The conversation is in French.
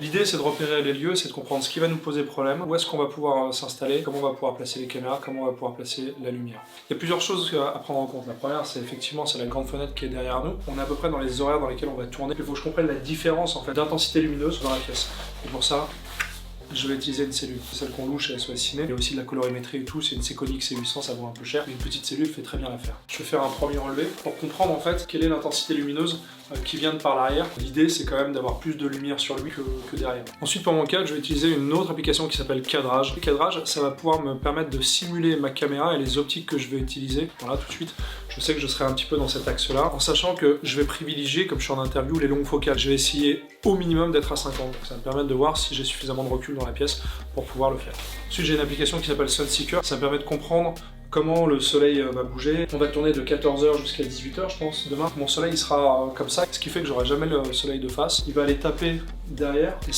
L'idée c'est de repérer les lieux, c'est de comprendre ce qui va nous poser problème, où est-ce qu'on va pouvoir s'installer, comment on va pouvoir placer les caméras, comment on va pouvoir placer la lumière. Il y a plusieurs choses à prendre en compte. La première c'est effectivement la grande fenêtre qui est derrière nous. On est à peu près dans les horaires dans lesquels on va tourner. Il faut que je comprenne la différence en fait d'intensité lumineuse dans la pièce. Et pour ça, je vais utiliser une cellule, celle qu'on loue chez SOS Ciné. Il y a aussi de la colorimétrie et tout, c'est une Seconix C800, ça vaut un peu cher. Une petite cellule fait très bien l'affaire. Je vais faire un premier relevé pour comprendre en fait quelle est l'intensité lumineuse qui vient de par l'arrière. L'idée c'est quand même d'avoir plus de lumière sur lui que derrière. Ensuite pour mon cadre, je vais utiliser une autre application qui s'appelle Cadrage. Le cadrage, ça va pouvoir me permettre de simuler ma caméra et les optiques que je vais utiliser. Voilà, tout de suite, je sais que je serai un petit peu dans cet axe-là, en sachant que je vais privilégier, comme je suis en interview, les longues focales. Je vais essayer au minimum d'être à 50, donc ça va me permettre de voir si j'ai suffisamment de recul dans la pièce pour pouvoir le faire. Ensuite j'ai une application qui s'appelle Sunseeker, ça me permet de comprendre comment le soleil va bouger. On va tourner de 14h jusqu'à 18h je pense demain. Mon soleil sera comme ça, ce qui fait que j'aurai jamais le soleil de face. Il va aller taper derrière et